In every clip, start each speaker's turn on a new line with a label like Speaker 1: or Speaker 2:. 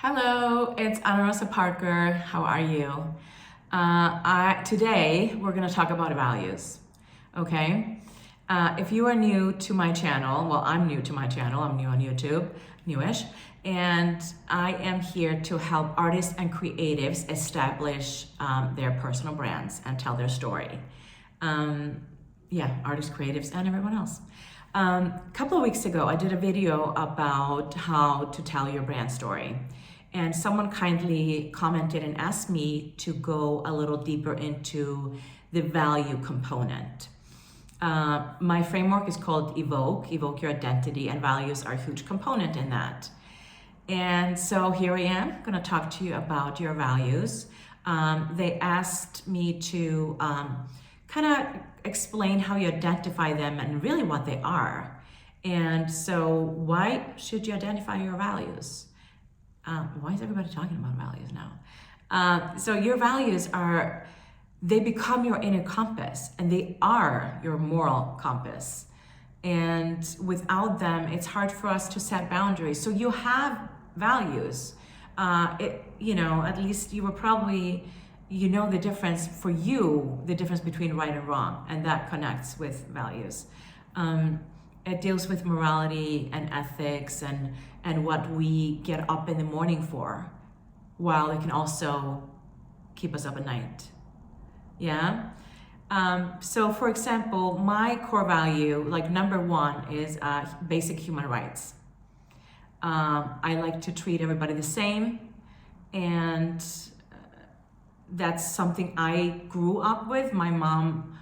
Speaker 1: Hello, it's Ana Rosa Parker. How are you? Today, we're going to talk about values, okay? If you are new to my channel, well, I'm new to my channel. I'm new on YouTube, newish, and I am here to help artists and creatives establish their personal brands and tell their story. Artists, creatives, and everyone else. A couple of weeks ago, I did a video about how to tell your brand story. And someone kindly commented and asked me to go a little deeper into the value component. My framework is called Evoke your identity, and values are a huge component in that. And so here I am going to talk to you about your values. They asked me to kind of explain how you identify them and really what they are. And so why should you identify your values? Why is everybody talking about values now? So your values they become your inner compass, and they are your moral compass. And without them, it's hard for us to set boundaries. So you have values. At least you were probably, the difference for you, the difference between right and wrong, and that connects with values. It deals with morality and ethics and what we get up in the morning for, while it can also keep us up at night. Yeah? So for example, my core value, like number one, is basic human rights. I like to treat everybody the same, and that's something I grew up with. My mom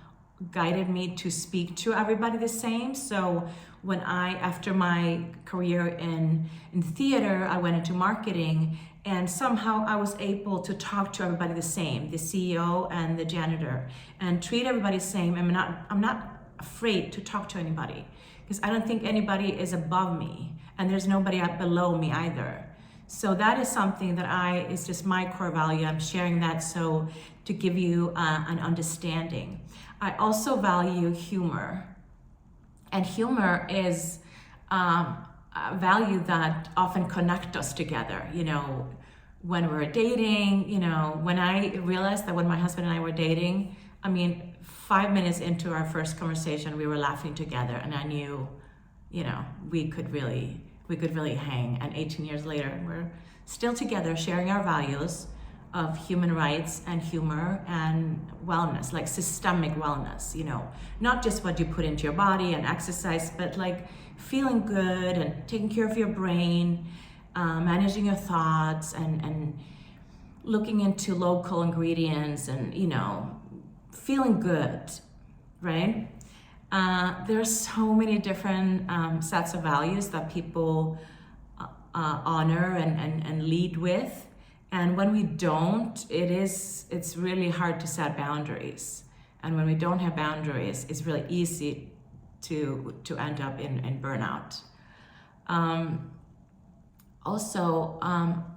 Speaker 1: guided me to speak to everybody the same. So when after my career in theater, I went into marketing, and somehow I was able to talk to everybody the same, the CEO and the janitor, and treat everybody the same. I'm not afraid to talk to anybody, because I don't think anybody is above me, and there's nobody below me either. So that is something that is just my core value. I'm sharing that so to give you an understanding. I also value humor. And humor is a value that often connects us together. When we're dating, when I realized that when my husband and I were dating, 5 minutes into our first conversation, we were laughing together, and I knew, we could really hang. And 18 years later, we're still together, sharing our values of human rights and humor and wellness, like systemic wellness, not just what you put into your body and exercise, but like feeling good and taking care of your brain, managing your thoughts, and looking into local ingredients and, feeling good, right? There's so many different sets of values that people honor and lead with. And when we don't, it's really hard to set boundaries. And when we don't have boundaries, it's really easy to end up in burnout. Also,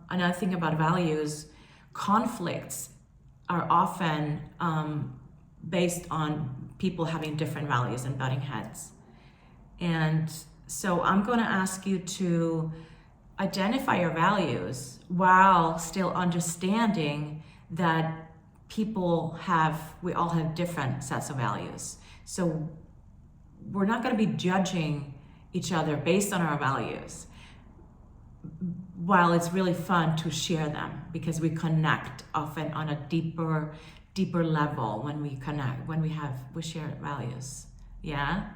Speaker 1: another thing about values, conflicts are often based on people having different values and butting heads. And so I'm going to ask you to identify your values while still understanding that we all have different sets of values. So we're not going to be judging each other based on our values, while it's really fun to share them, because we connect often on a deeper level when we connect, when we share values. Yeah?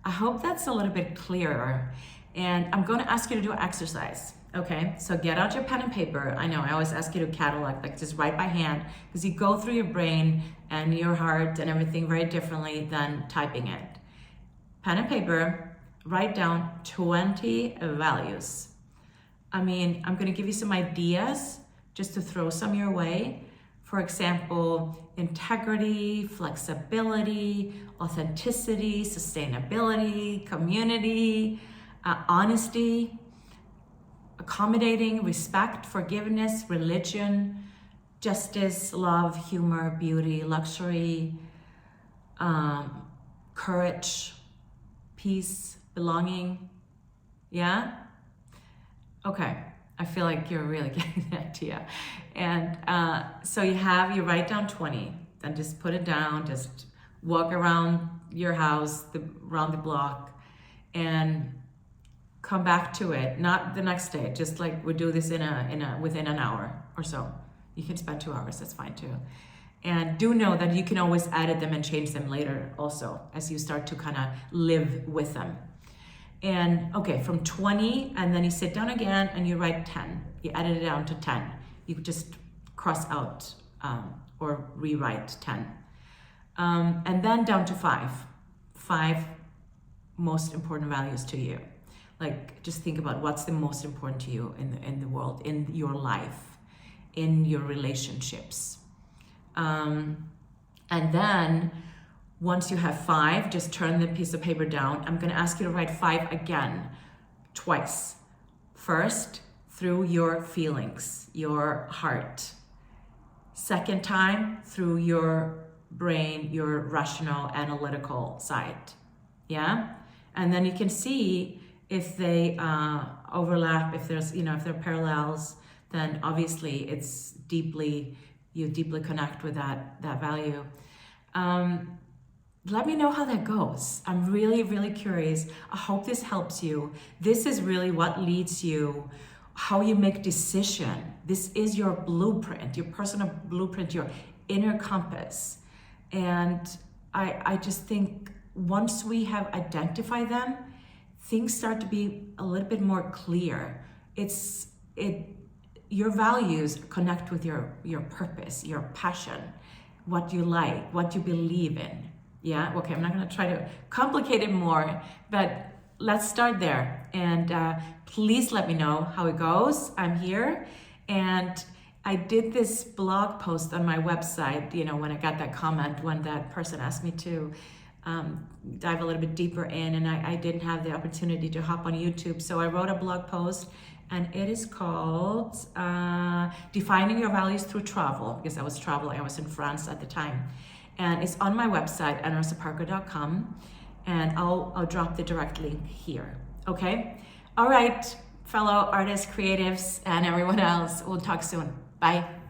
Speaker 1: I hope that's a little bit clearer. And I'm going to ask you to do an exercise, okay? So get out your pen and paper. I know I always ask you to catalog, like just write by hand, because you go through your brain and your heart and everything very differently than typing it. Pen and paper, write down 20 values. I'm going to give you some ideas just to throw some your way. For example, integrity, flexibility, authenticity, sustainability, community, honesty, accommodating, respect, forgiveness, religion, justice, love, humor, beauty, luxury, courage, peace, belonging. Yeah? Okay. I feel like you're really getting the idea. And so you write down 20, then just put it down, just walk around your house, around the block, and come back to it. Not the next day, just like we do this within an hour or so. You can spend 2 hours, that's fine too. And do know that you can always edit them and change them later also, as you start to kind of live with them. And okay, from 20, and then you sit down again and you write 10. You edit it down to 10. You just cross out or rewrite 10. And then down to 5. 5 most important values to you. Like, just think about what's the most important to you in the world, in your life, in your relationships. And then once you have 5, just turn the piece of paper down. I'm going to ask you to write 5 again, twice. First, through your feelings, your heart. Second time, through your brain, your rational, analytical side. Yeah? And then you can see if they overlap, if they're parallels, then obviously you deeply connect with that value. Let me know how that goes. I'm really, really curious. I hope this helps you. This is really what leads you, how you make decision. This is your blueprint, your personal blueprint, your inner compass. And I just think once we have identified them, things start to be a little bit more clear. Your values connect with your purpose, your passion, what you like, what you believe in. Yeah, okay, I'm not gonna try to complicate it more, but let's start there. And please let me know how it goes. I'm here. And I did this blog post on my website, when I got that comment, when that person asked me to dive a little bit deeper in, and I didn't have the opportunity to hop on YouTube. So I wrote a blog post, and it is called Defining Your Values Through Travel, because I was traveling. I was in France at the time. And it's on my website, annarosaparker.com, and I'll drop the direct link here, okay? All right, fellow artists, creatives, and everyone else, we'll talk soon. Bye.